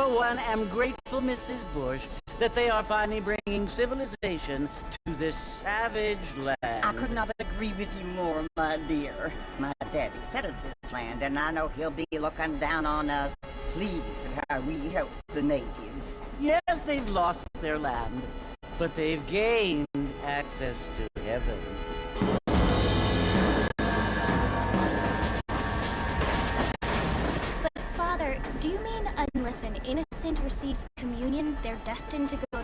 for one, am grateful, Mrs. Bush, that they are finally bringing civilization to this savage land. I could not agree with you more, my dear. My daddy settled this land, and I know he'll be looking down on us, pleased at how we help the natives. Yes, they've lost their land, but they've gained access to heaven. But, Father, do you mean unless an innocent receives communion, they're destined to go...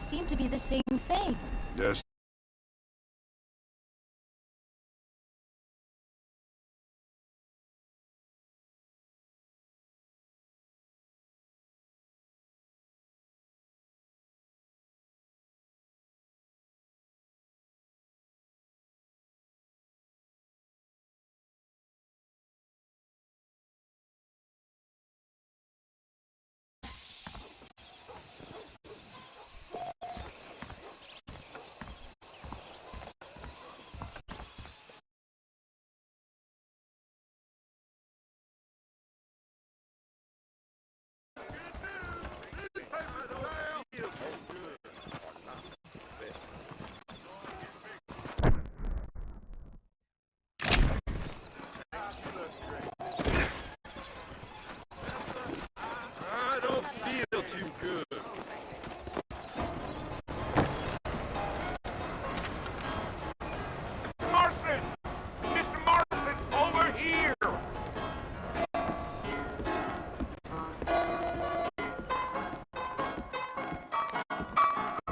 seem to be the same thing. Yes.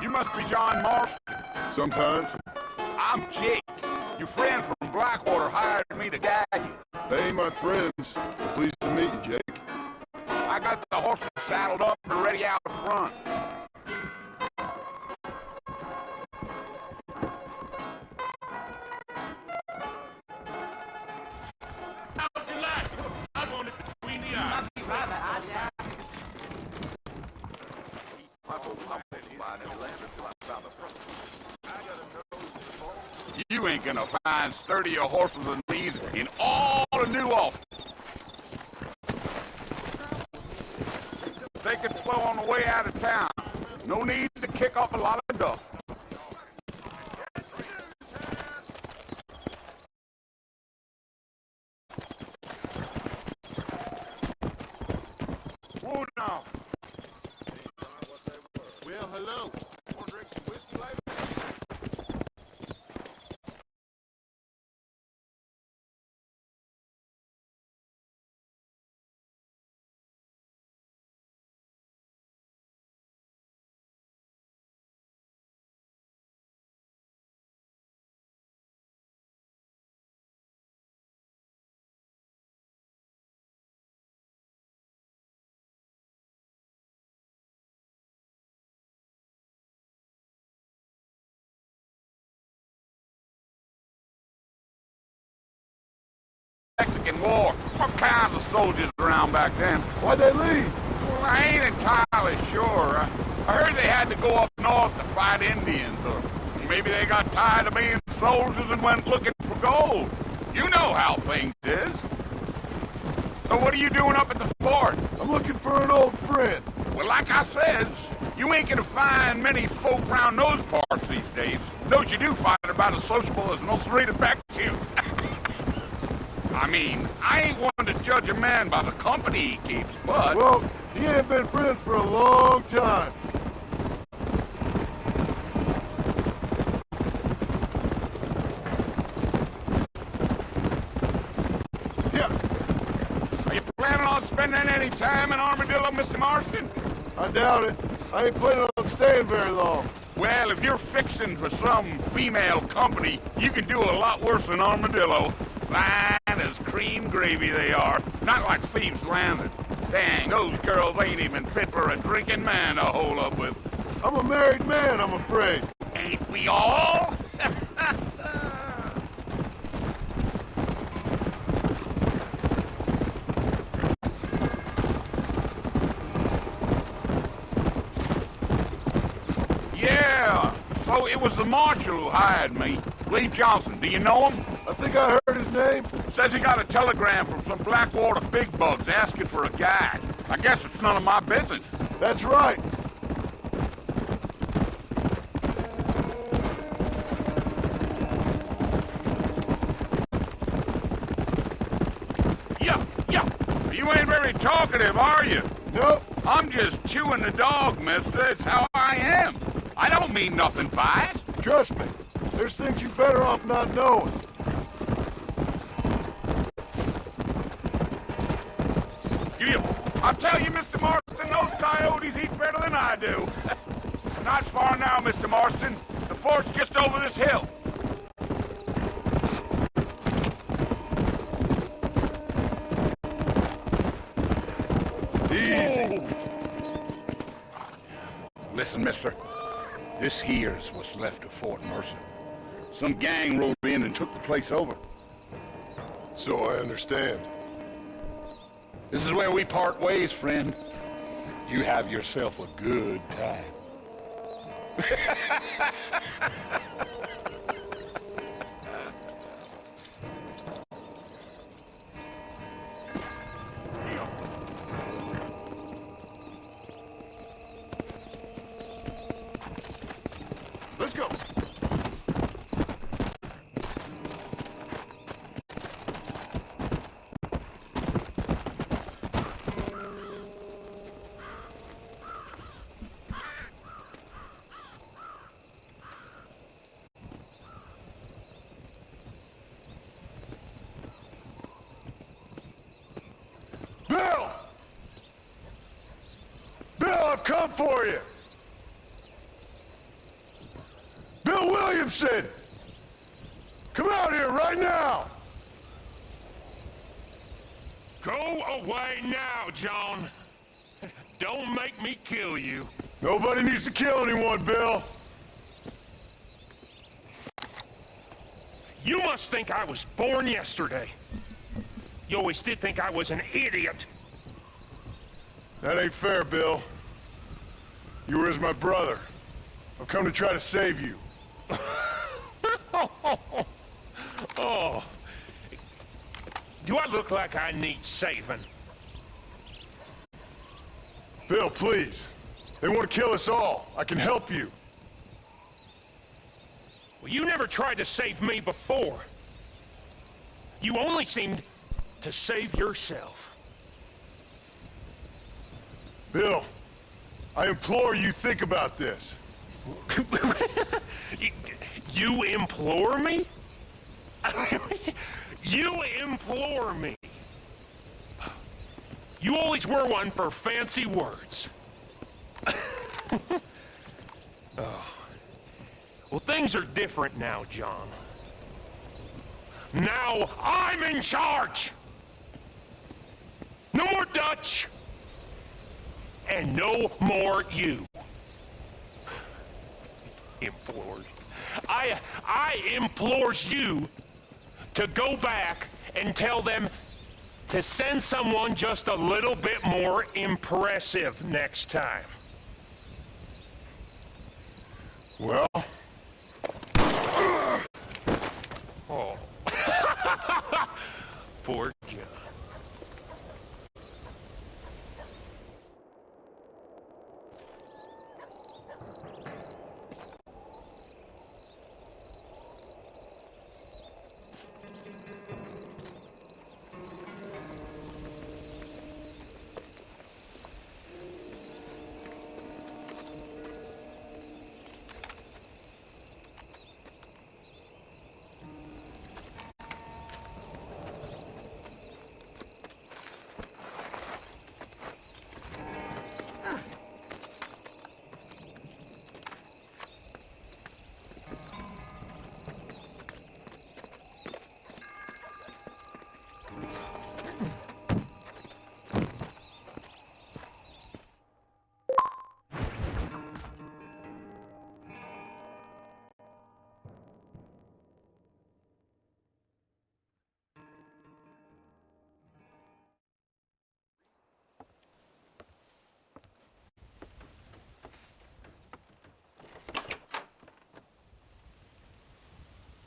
You must be John Marston. Sometimes. I'm Jake. Your friend from Blackwater hired me to guide you. They ain't my friends. But pleased to meet you, Jake. I got the horses saddled up and ready out front. How'd you like it? I want it between the eyes. You ain't gonna find sturdier horses than these in all the New Austin. They can slow on the way out of town. No need to kick off a lot of dust. Whoa now. Well, hello. fucking war. What kinds of soldiers around back then? Why'd they leave? Well, I ain't entirely sure. I heard they had to go up north to fight Indians, or maybe they got tired of being soldiers and went looking for gold. You know how things is. So what are you doing up at the fort? I'm looking for an old friend. Well, like I says, you ain't gonna find many folk round those parts these days. Those you do find are about as sociable as most Rita Beckwith. I mean, I ain't one to judge a man by the company he keeps, but... Well, he ain't been friends for a long time. Are you planning on spending any time in Armadillo, Mr. Marston? I doubt it. I ain't planning on staying very long. Well, if you're fixing for some female company, you can do a lot worse than Armadillo. Fine as cream gravy they are. Not like Thieves' Landing. Dang, those girls ain't even fit for a drinking man to hole up with. I'm a married man, I'm afraid. Ain't we all? Yeah, so it was the marshal who hired me. Lee Johnson, do you know him? I think I heard his name. Says he got a telegram from some Blackwater big bugs asking for a guide. I guess it's none of my business. That's right. Yeah. You ain't very talkative, are you? Nope. I'm just chewing the dog, mister. It's how I am. I don't mean nothing by it. Trust me. There's things you better off not knowing. I'll tell you, Mr. Marston, those coyotes eat better than I do. Not far now, Mr. Marston. The fort's just over this hill. Easy. Listen, mister. This here's what's left of Fort Mercer. Some gang rolled in and took the place over. So I understand. This is where we part ways, friend. You have yourself a good time. Let's go. Bill! Bill, I've come for you! Bill Williamson! Come out here right now! Go away now, John. Don't make me kill you. Nobody needs to kill anyone, Bill. You must think I was born yesterday. You always did think I was an idiot. That ain't fair, Bill. You were as my brother. I've come to try to save you. Oh. Do I look like I need saving? Bill, please. They want to kill us all. I can help you. Well, you never tried to save me before. You only seemed to save yourself. Bill, I implore you think about this. You implore me? You implore me? You always were one for fancy words. Oh. Well, things are different now, John. Now I'm in charge! No more Dutch! And no more you. Implores. I implores you to go back and tell them to send someone just a little bit more impressive next time. Well, Oh. Poor John.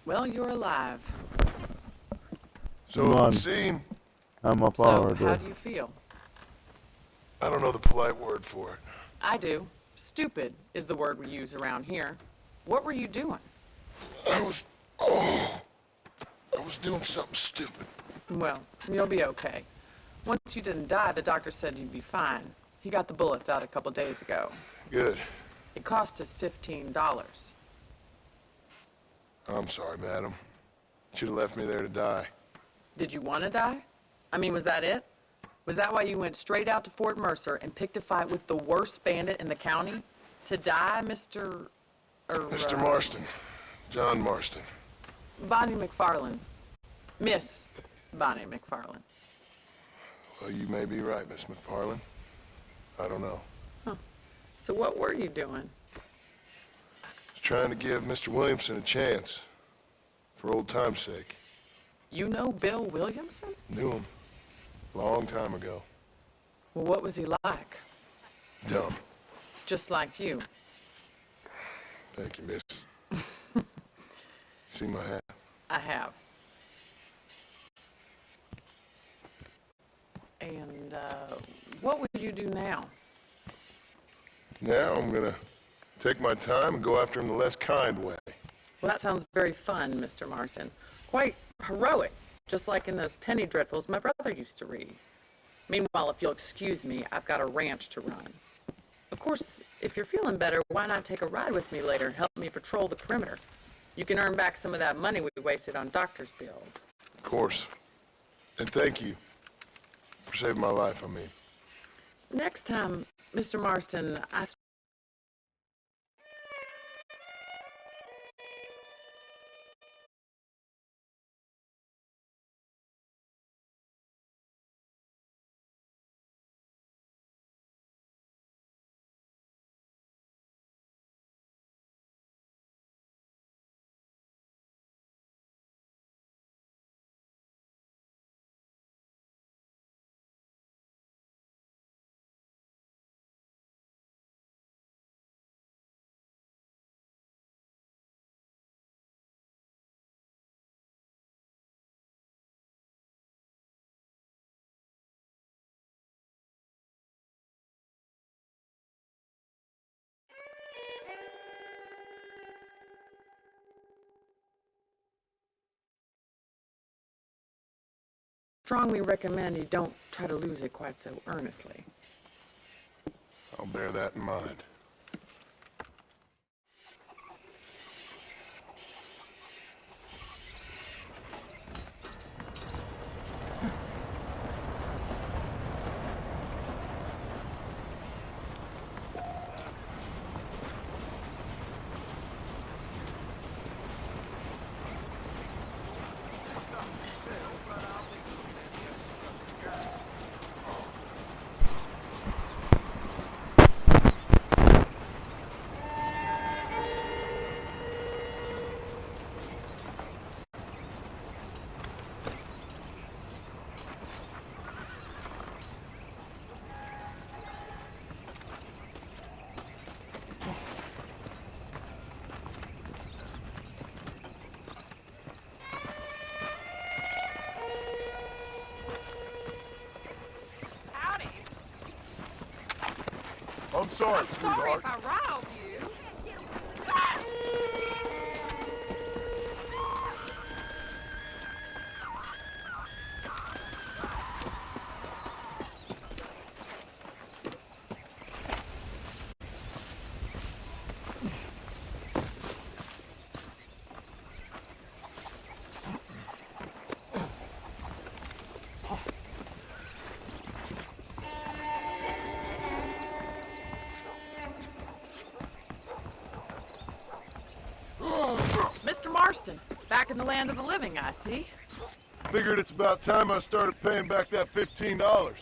Well, you're alive. so Come it on. would seem, I'm up So, already. how do you feel? I don't know the polite word for it. I do. Stupid is the word we use around here. What were you doing? I was doing something stupid. Well, you'll be okay. Once you didn't die, the doctor said you'd be fine. He got the bullets out a couple days ago. Good. It cost us $15. I'm sorry, madam. Should have left me there to die. Did you want to die? I mean, was that it? Was that why you went straight out to Fort Mercer and picked a fight with the worst bandit in the county? To die, Mr. Mr. Marston. John Marston. Bonnie McFarland. Miss Bonnie McFarland. Well, you may be right, Miss McFarland. I don't know. So what were you doing? Just trying to give Mr. Williamson a chance. For old time's sake. You know Bill Williamson? Knew him. Long time ago. Well, what was he like? Dumb. Just like you. Thank you, miss. See my hat? I have. And, what would you do now? Now I'm gonna take my time and go after him the less kind way. Well, that sounds very fun, Mr. Marston. Quite heroic, just like in those penny dreadfuls my brother used to read. Meanwhile, if you'll excuse me, I've got a ranch to run. Of course, if you're feeling better, why not take a ride with me later and help me patrol the perimeter? You can earn back some of that money we wasted on doctor's bills. Of course. And thank you for saving my life, I mean. Next time, Mr. Marston, I strongly recommend you don't try to lose it quite so earnestly. I'll bear that in mind. I'm sorry, I'm sorry sweetheart. if I riled you. Mr. Marston, back in the land of the living, I see. Figured it's about time I started paying back that $15.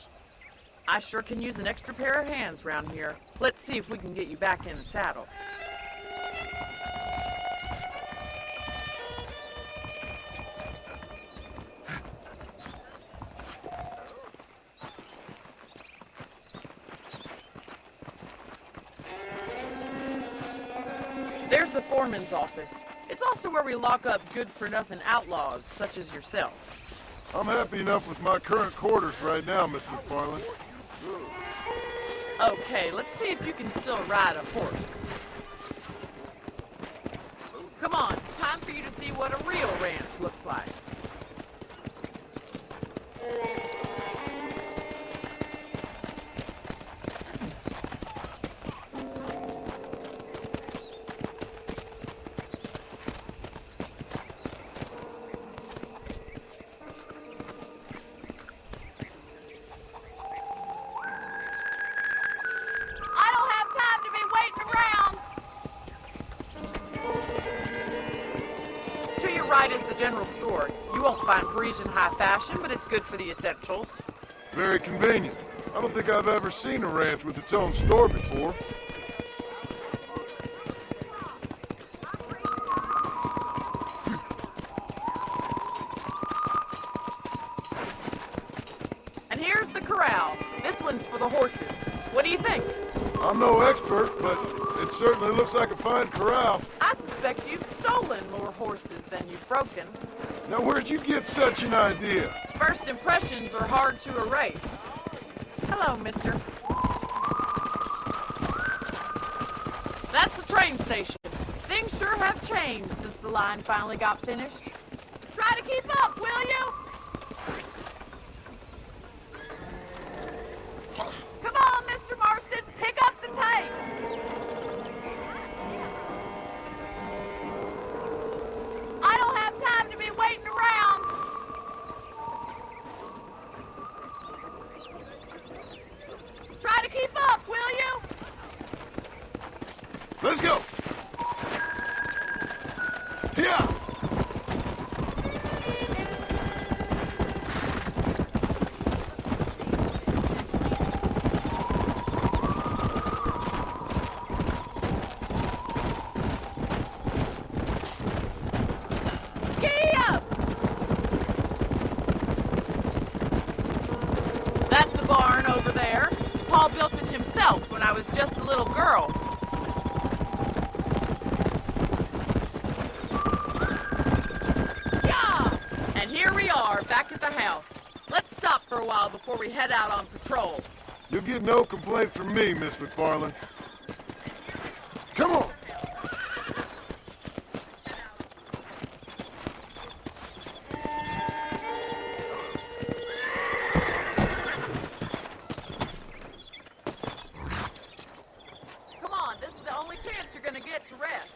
I sure can use an extra pair of hands round here. Let's see if we can get you back in the saddle. There's the foreman's office. It's also where we lock up good-for-nothing outlaws, such as yourself. I'm happy enough with my current quarters right now, Miss McFarland. Okay, let's see if you can still ride a horse. Come on, time for you to see what a real ranch looks like. I don't have time to be waiting around. To your right is the general store. You won't find Parisian high fashion, but it's good for the essentials. Very convenient. I don't think I've ever seen a ranch with its own store before. And here's the corral. This one's for the horses. What do you think? I'm no expert, but it certainly looks like a fine corral. I suspect you've stolen more horses than you've broken. Now, where'd you get such an idea? First impressions are hard to erase. Hello, mister. That's the train station. Things sure have changed since the line finally got finished. Try to keep up, will you? Come on, Mr. Marston, pick up the pace. I don't have time to be waiting around. Try to keep up, will you? Let's go! Yeah! Gee up! That's the barn over there. Paul built it himself when I was just a little girl. Yeah! And here we are, back at the house. Let's stop for a while before we head out on patrol. You'll get no complaints from me, Miss McFarland. Come on! Come on, this is the only chance you're gonna get to rest.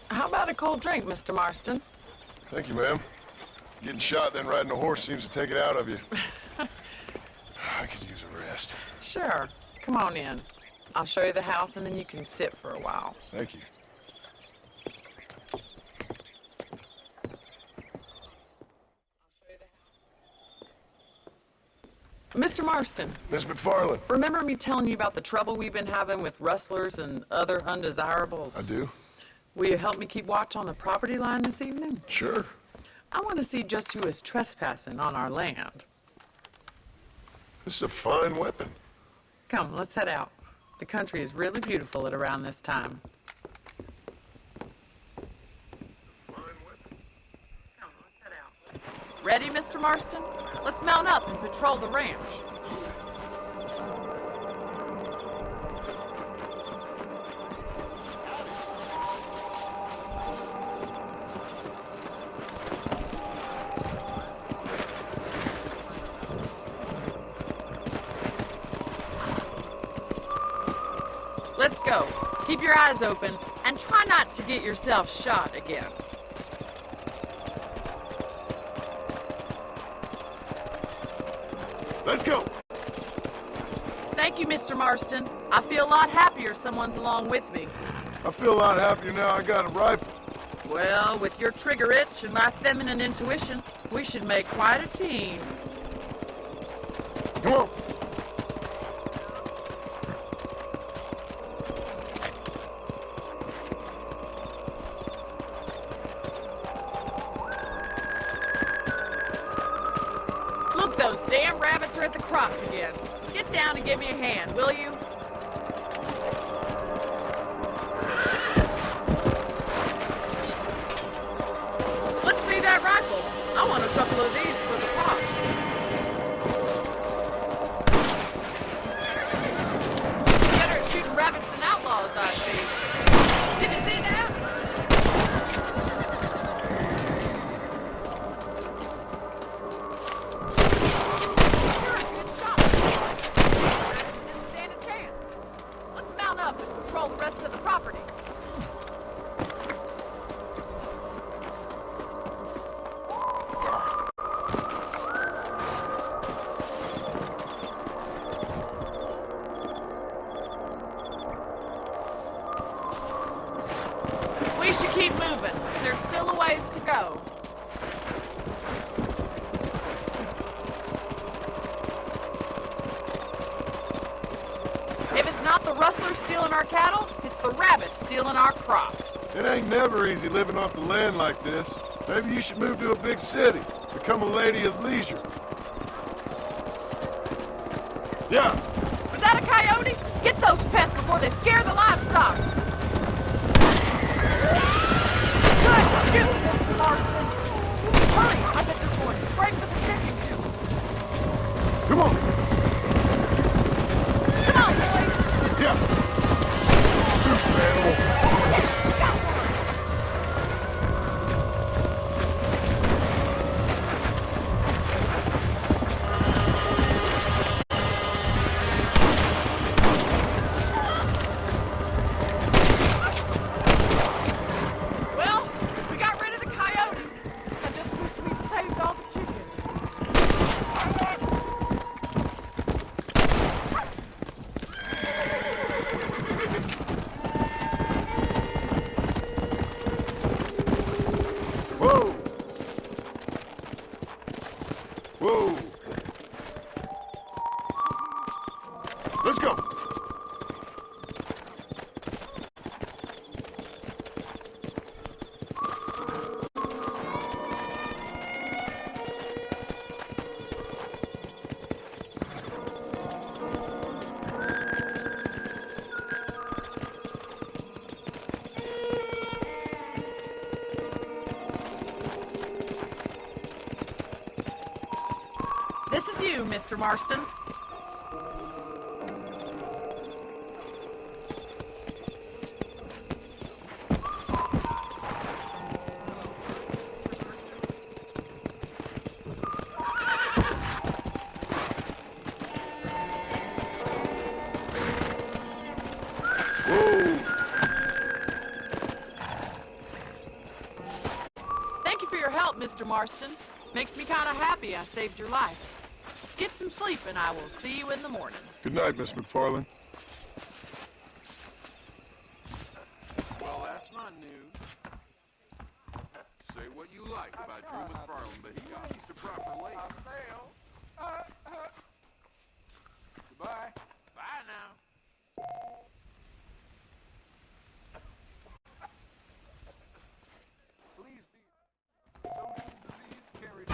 How about a cold drink, Mr. Marston? Thank you, ma'am. Getting shot, then riding a horse seems to take it out of you. I could use a rest. Sure. Come on in. I'll show you the house and then you can sit for a while. Thank you. Mr. Marston, Miss McFarland. remember me telling you about the trouble we've been having with rustlers and other undesirables? I do? Will you help me keep watch on the property line this evening? Sure. I want to see just who is trespassing on our land. This is a fine weapon. Come, let's head out. The country is really beautiful at around this time. Ready, Mr. Marston? Let's mount up and patrol the ranch. Let's go. Keep your eyes open and try not to get yourself shot again. Let's go! Thank you, Mr. Marston. I feel a lot happier someone's along with me. I feel a lot happier now I got a rifle. Well, with your trigger itch and my feminine intuition, we should make quite a team. Come on! Look, those damn rabbits are at the crops again. Get down and give me a hand, will you? Let's see that rifle. I want a couple of these for the pot. Better at shooting rabbits than outlaws, I see. Did you see that? You're a good shot. Didn't stand a chance. Let's mount up and patrol the rest of the property. We should keep moving. There's still a ways to go. If it's not the rustlers stealing our cattle, it's the rabbits stealing our crops. It ain't never easy living off the land like this. Maybe you should move to a big city. Become a lady of leisure. Yeah, Was that a coyote? Get those pests before they scare the livestock. Good shoot, Mr. Marston. Hurry, I bet they're going straight for the chicken coop. come on! Come on, boys. Yeah! Stupid animal! Well, we got rid of the coyotes. I just wish we'd saved all the chickens. Whoa! Whoa! Let's go! This is you, Mr. Marston. Whoa! Thank you for your help, Mr. Marston. Makes me kind of happy I saved your life. Get some sleep and I will see you in the morning. Good night, Miss McFarland. Well, that's not news. Say what you like about Drew McFarland, but he needs the proper lady. Goodbye. Bye now. Please be social disease carried.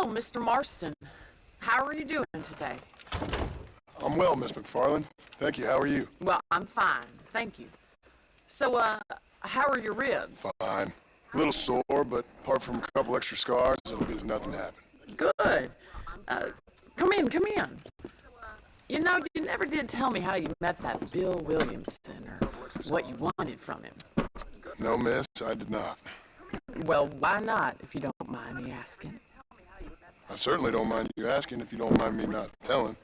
Oh, Mr. Marston. How are you doing today? I'm well, Miss McFarland. Thank you. How are you? Well, I'm fine. Thank you. So, how are your ribs? Fine. A little sore, but apart from a couple extra scars, it'll be as nothing happened. Good. Come in. You know, you never did tell me how you met that Bill Williamson or what you wanted from him. No, miss, I did not. Well, why not, if you don't mind me asking? I certainly don't mind you asking if you don't mind me not telling.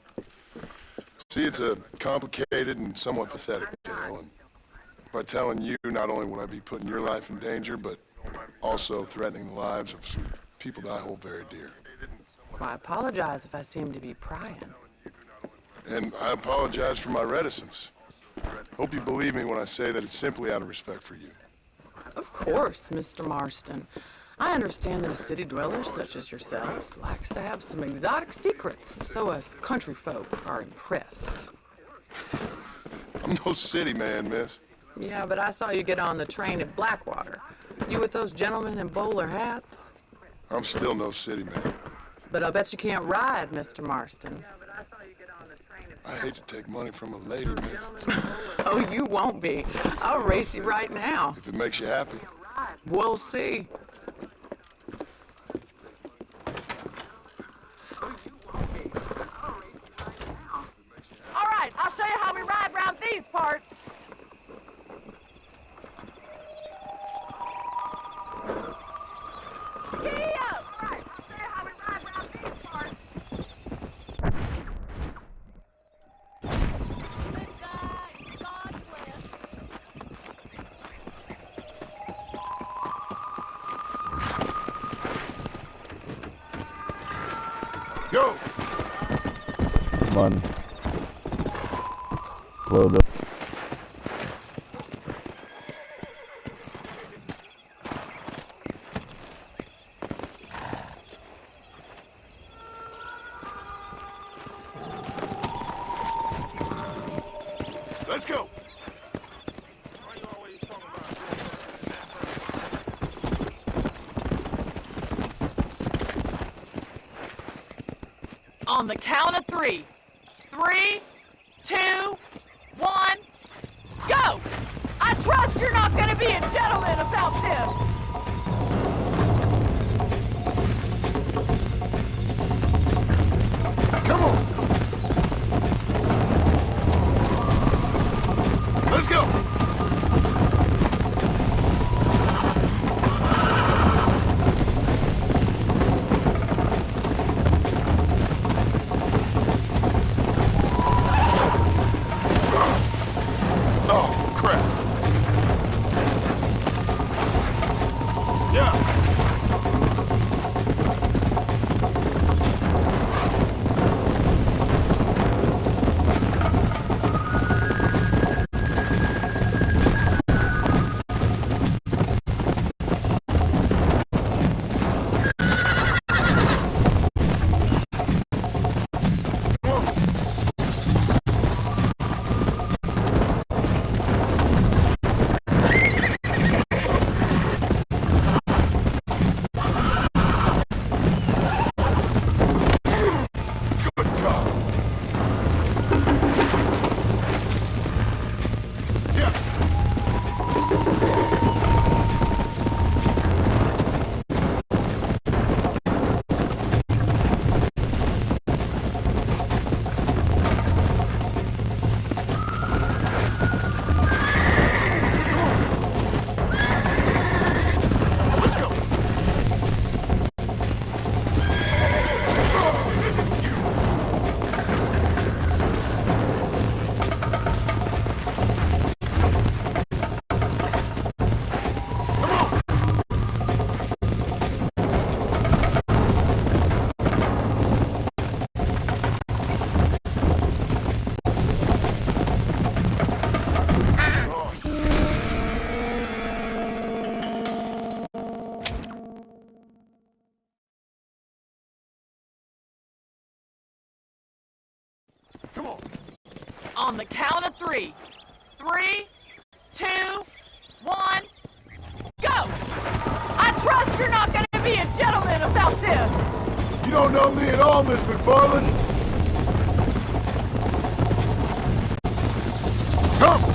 See, it's a complicated and somewhat pathetic tale, and by telling you, not only would I be putting your life in danger, but also threatening the lives of some people that I hold very dear. Well, I apologize if I seem to be prying. And I apologize for my reticence. Hope you believe me when I say that it's simply out of respect for you. Of course, Mr. Marston. I understand that a city dweller such as yourself likes to have some exotic secrets, so us country folk are impressed. I'm no city man, miss. Yeah, but I saw you get on the train at Blackwater. You with those gentlemen in bowler hats? I'm still no city man. But I bet you can't ride, Mr. Marston. I hate to take money from a lady, miss. Oh, you won't be. I'll race you right now. If it makes you happy. We'll see. All right, I'll show you how we ride around these parts. Giddy up! All right, I'll show you how we ride around these parts. Go! Come on. Load up. Let's go! On the count of 3. 3, 2, 1, go! I trust you're not gonna be a gentleman about this! Come on! Let's go! Oh, crap. Yeah. Good God. Yeah. Let's go. Come on. On the count of 3. 3, 2, 1, go! I trust you're not gonna be a gentleman about this! You don't know me at all, Miss McFarland. Come!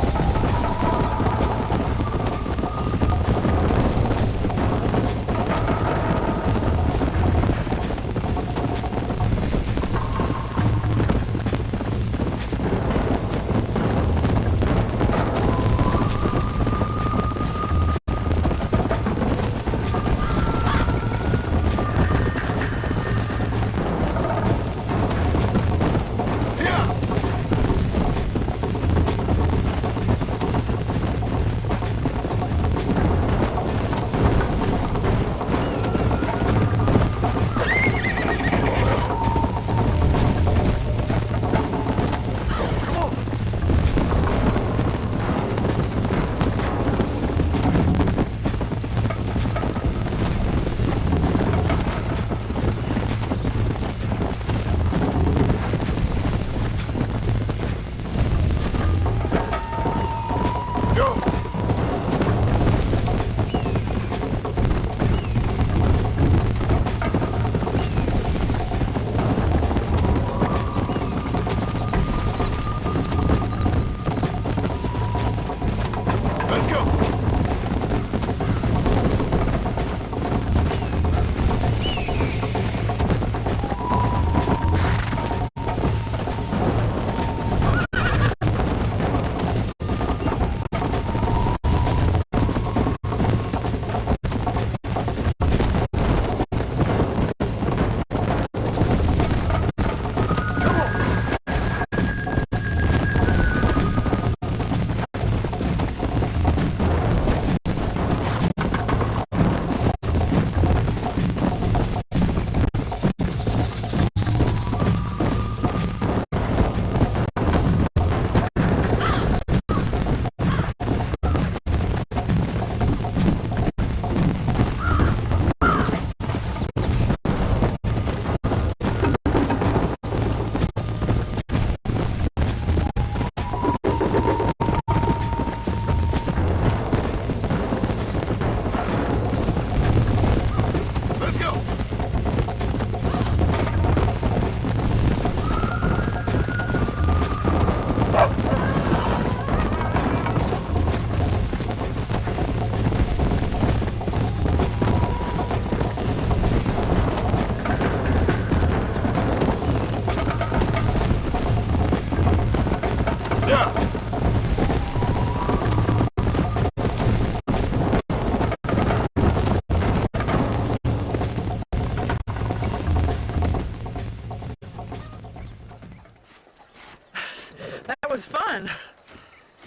That was fun.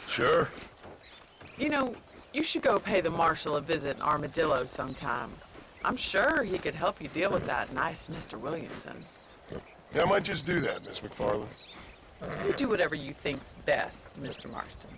Sure. You know, you should go pay the marshal a visit in Armadillo sometime. I'm sure he could help you deal with that nice Mr. Williamson. Yeah, I might just do that, Miss McFarland. You do whatever you think's best, Mr. Marston.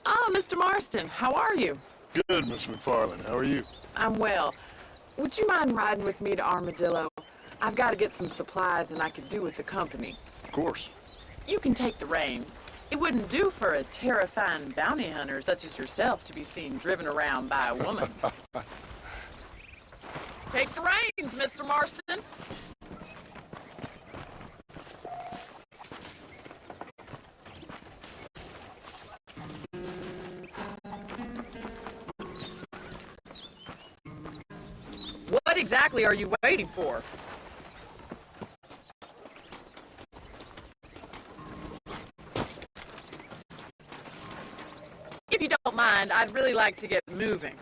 Ah, Mr. Marston, how are you? Good, Miss McFarland. How are you? I'm well. Would you mind riding with me to Armadillo? I've got to get some supplies and I could do with the company. Of course. You can take the reins. It wouldn't do for a terrifying bounty hunter such as yourself to be seen driven around by a woman. Take the reins, Mr. Marston. What exactly are you waiting for? If you don't mind, I'd really like to get moving.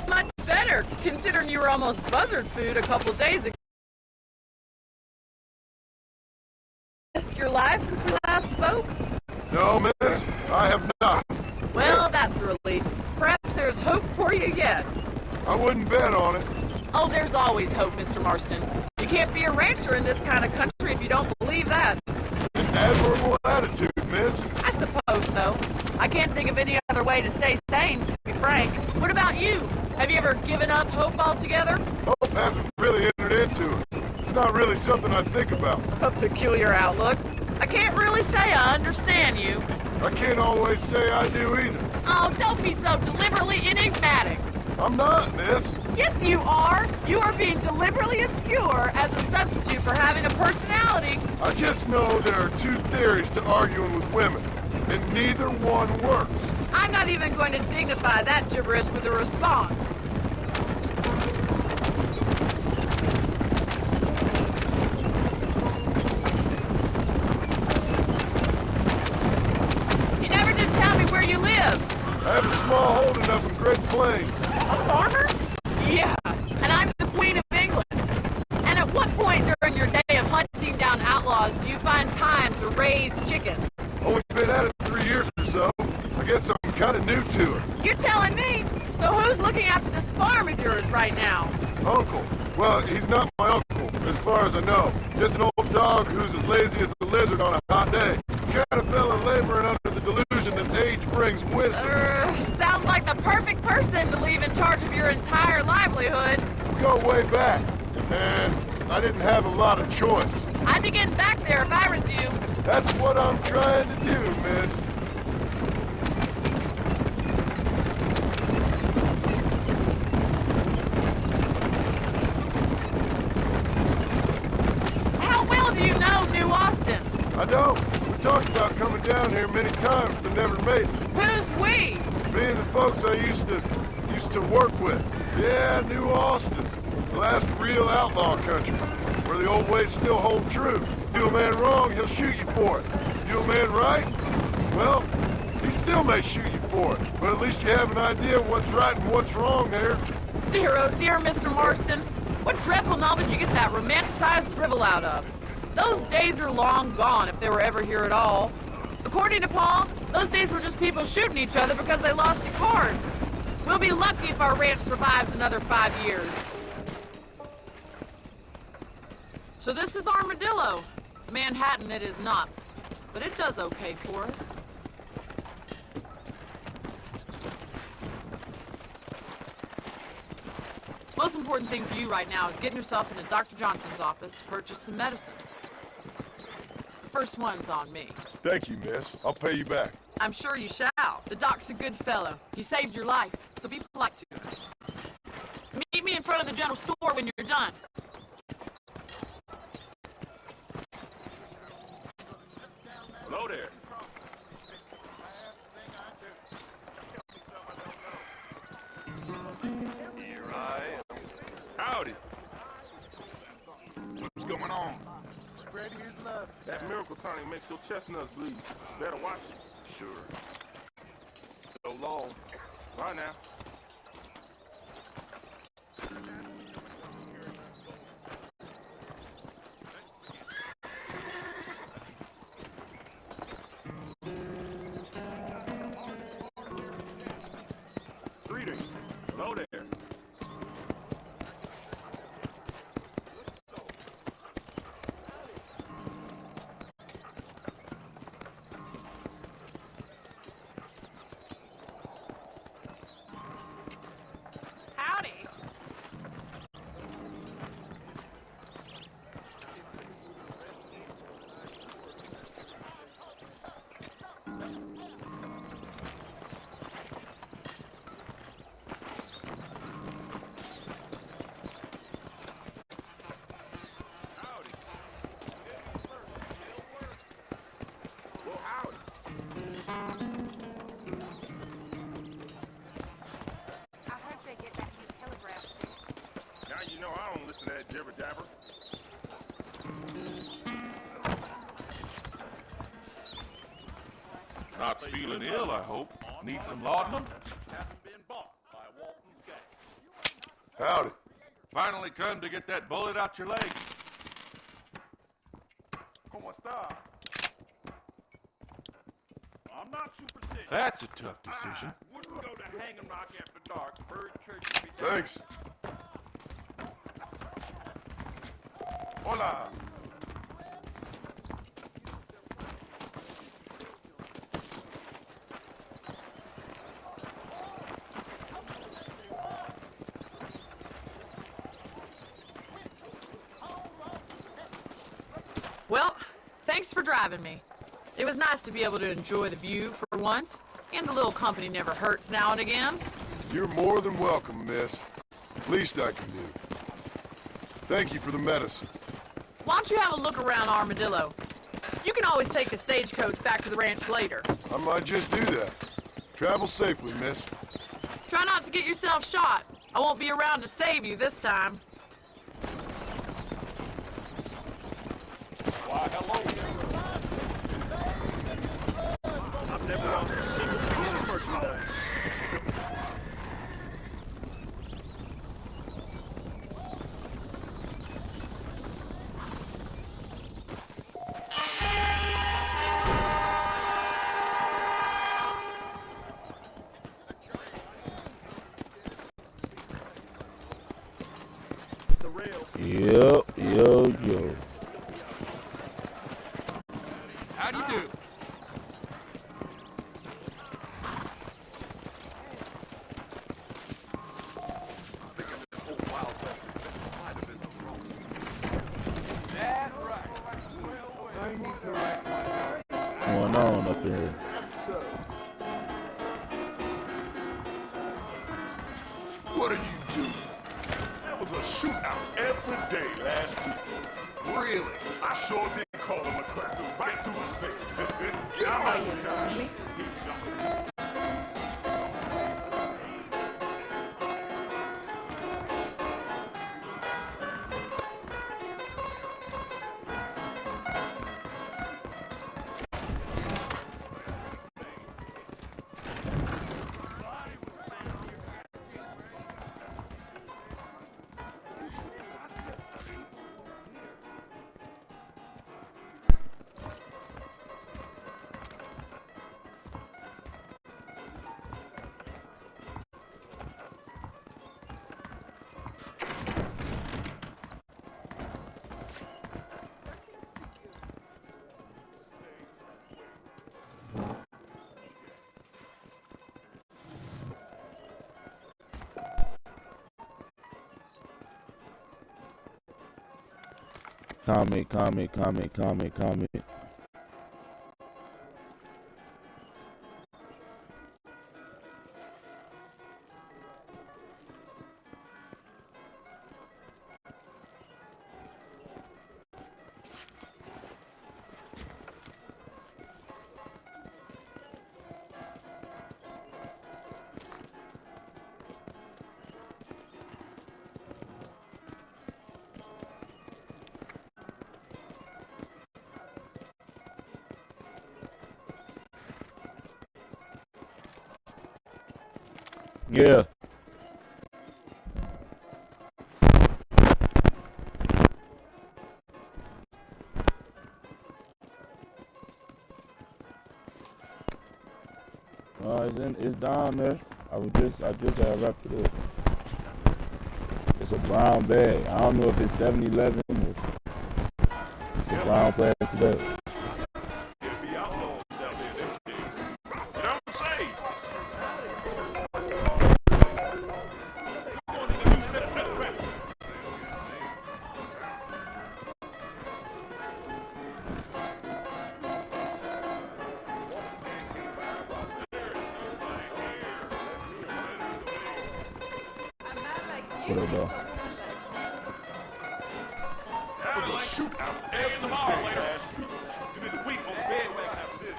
Much better, considering you were almost buzzard food a couple days ago. Risked your life since we last spoke? No, miss, I have not. Well, that's a relief. Perhaps there's hope for you yet. I wouldn't bet on it. Oh, there's always hope, Mr. Marston. You can't be a rancher in this kind of country if you don't believe that. admirable attitude, miss. I suppose so. I can't think of any other way to stay sane, to be frank. What about you? Have you ever given up hope altogether? Hope hasn't really entered into it. It's not really something I think about. A peculiar outlook. I can't really say I understand you. I can't always say I do either. Oh, don't be so deliberately enigmatic. I'm not, miss. Yes, you are. You are being deliberately obscure as a substitute for having a personality. I just know there are two theories to arguing with women, and neither one works. I'm not even going to dignify that gibberish with a response. You never did tell me where you live. I have a small holding up in Great Plains. A farmer? Yeah, and I'm the Queen of England. And at what point during your day of hunting down outlaws do you find time to raise chickens? Only been at it 3 years or so. I guess I'm kind of new to it. You're telling me? So who's looking after this farm of yours right now? Uncle. Well, he's not my uncle, as far as I know. Just an old dog who's as lazy as a lizard on a hot day. Kind of fella laboring under the delusion that age brings wisdom. Sounds like the perfect person to leave in charge of your entire livelihood. We go way back, and I didn't have a lot of choice. I'd be getting back there if I was you. That's what I'm trying to do, miss. How well do you know New Austin? I don't. We talked about coming down here many times, but never made it. Who's we? Me and the folks I used to work with. Yeah, New Austin. The last real outlaw country, where the old ways still hold true. Do a man wrong, he'll shoot you for it. Do a man right, well, he still may shoot you for it. But at least you have an idea of what's right and what's wrong there. Dear, oh dear, Mr. Marston. What dreadful novel did you get that romanticized drivel out of? Those days are long gone, if they were ever here at all. According to Paul, those days were just people shooting each other because they lost at cards. We'll be lucky if our ranch survives another 5 years. So this is Armadillo. Manhattan it is not, but it does okay for us. Most important thing for you right now is getting yourself into Dr. Johnson's office to purchase some medicine. The first one's on me. Thank you, miss. I'll pay you back. I'm sure you shall. The doc's a good fellow. He saved your life, so be polite to him. Meet me in front of the general store when you're done. Hello there. Here I am. Howdy. What's going on? Spread his love. That miracle tonic makes your chestnuts bleed. Better watch it. Sure. So long. Bye now. Greetings. Hello there. Howdy. Well, howdy. I hope they get that new telegraph. Now you know I don't listen to that jibber jabber. Not feeling ill, I hope. Need some laudanum? Howdy. Finally come to get that bullet out your leg. ¿Cómo está? I'm not superstitious. That's a tough decision. Wouldn't go to hang 'em knock after dark. Bird church would be down. Thanks. Hola. Well, thanks for driving me. It was nice to be able to enjoy the view for once, and a little company never hurts now and again. You're more than welcome, miss. Least I can do. Thank you for the medicine. Why don't you have a look around Armadillo? You can always take a stagecoach back to the ranch later. I might just do that. Travel safely, miss. Try not to get yourself shot. I won't be around to save you this time. Why, hello. I've never lost a single piece of merchandise. Yo. How do you do? What's going on up here? What are you doing? There was a shootout every day last week. Really? I sure did call him a cracker right to his face. Get out of here! Comment. Yeah. It's down there. I just wrapped it up. It's a brown bag. I don't know if it's 7-Eleven or it's a brown plastic bag. There'll be outlaws down there, them kids. You don't say. Wanting a new set of nutcrackers. Put it though. That was a shootout every day last week. You did a week on the bandwagon after this.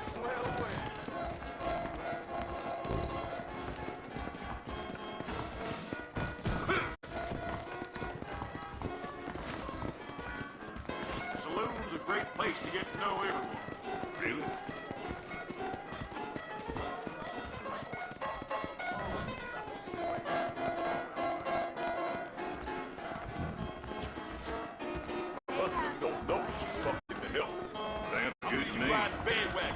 Saloon's a great place to get to know everyone. Really? Husband don't know she's something to help. Sounds good to me. Ride the bandwagon.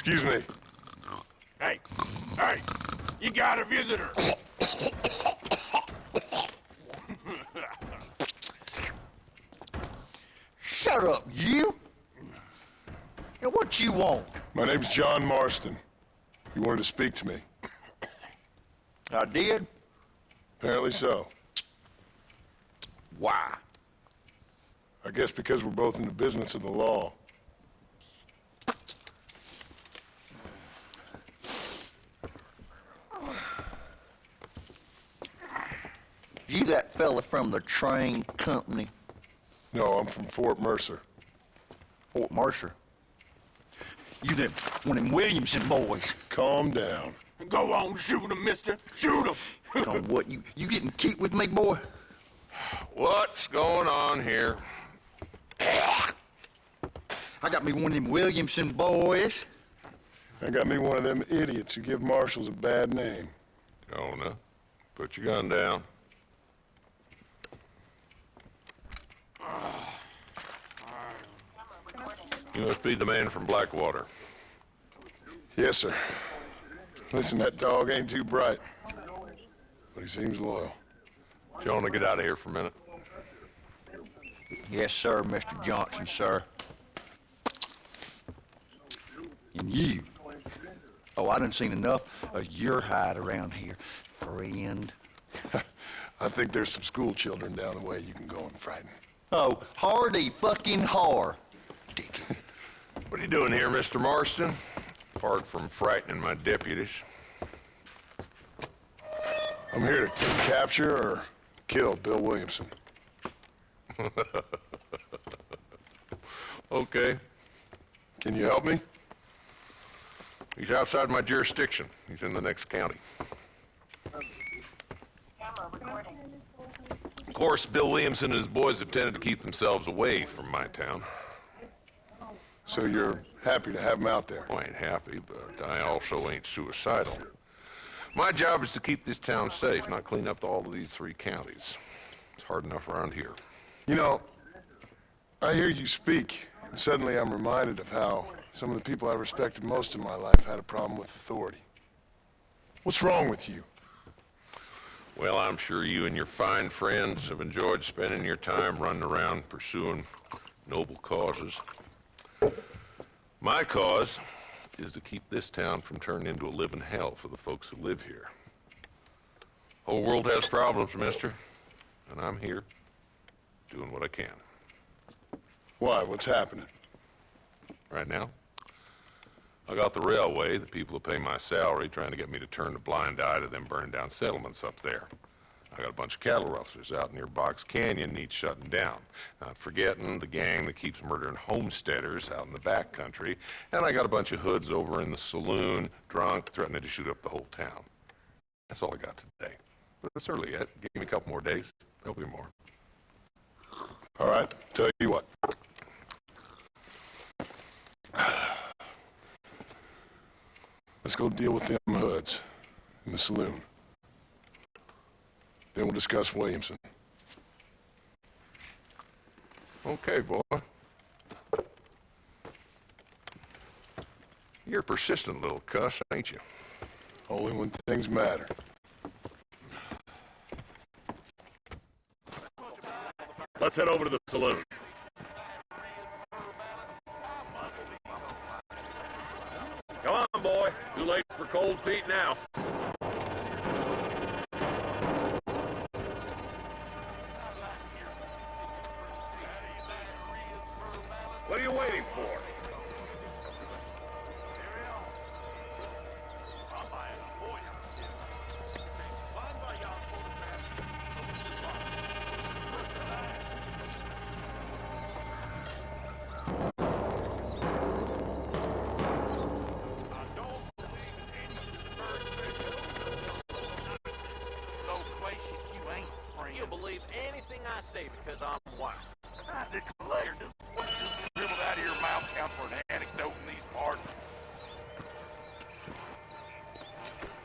Excuse me. Hey, hey, you got a visitor. Shut up, you! Now, what you want? My name's John Marston. You wanted to speak to me. I did? Apparently so. Why? I guess because we're both in the business of the law. You that fella from the train company? No, I'm from Fort Mercer. Fort Mercer? You them one of them Williamson boys? Calm down. Go on, shoot him, mister. Shoot him. On what, you getting cute with me, boy? What's going on here? I got me one of them Williamson boys. I got me one of them idiots who give marshals a bad name. Jonah, put your gun down. You must be the man from Blackwater. Yes, sir. Listen, that dog ain't too bright, but he seems loyal. Jonah, get out of here for a minute. Yes, sir, Mr. Johnson, sir. And you. Oh, I done seen enough of your hide around here, friend. I think there's some school children down the way you can go and frighten. Oh, hardy fucking har. Dickhead. What are you doing here, Mr. Marston? Apart from frightening my deputies. I'm here to capture or kill Bill Williamson. Okay. Can you help me? He's outside my jurisdiction. He's in the next county. Of course, Bill Williamson and his boys have tended to keep themselves away from my town. So you're happy to have him out there? I ain't happy, but I also ain't suicidal. My job is to keep this town safe, not clean up all of these 3 counties. It's hard enough around here. You know, I hear you speak, and suddenly I'm reminded of how some of the people I respected most in my life had a problem with authority. What's wrong with you? Well, I'm sure you and your fine friends have enjoyed spending your time running around pursuing noble causes. My cause is to keep this town from turning into a living hell for the folks who live here. Whole world has problems, mister, and I'm here doing what I can. Why? What's happening? Right now, I got the railway, the people who pay my salary, trying to get me to turn a blind eye to them burning down settlements up there. I got a bunch of cattle rustlers out near Box Canyon needs shutting down. Not forgetting the gang that keeps murdering homesteaders out in the back country. And I got a bunch of hoods over in the saloon, drunk, threatening to shoot up the whole town. That's all I got today. But it's early yet. Give me a couple more days. There'll be more. All right, tell you what. Let's go deal with them hoods in the saloon. Then we'll discuss Williamson. Okay, boy. You're a persistent little cuss, ain't you? Only when things matter. Let's head over to the saloon. Come on, boy. Too late for cold feet now. What are you waiting for? You'll believe anything I say because I'm wild. I declare this. What just dribbled out of your mouth count for an anecdote in these parts?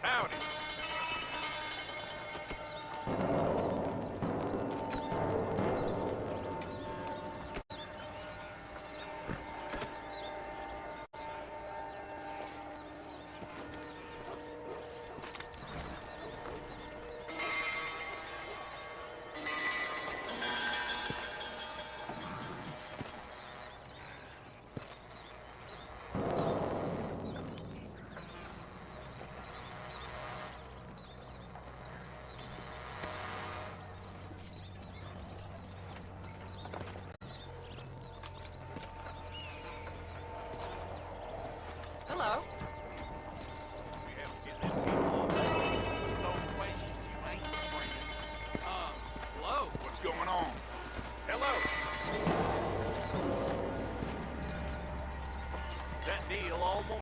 Howdy. on.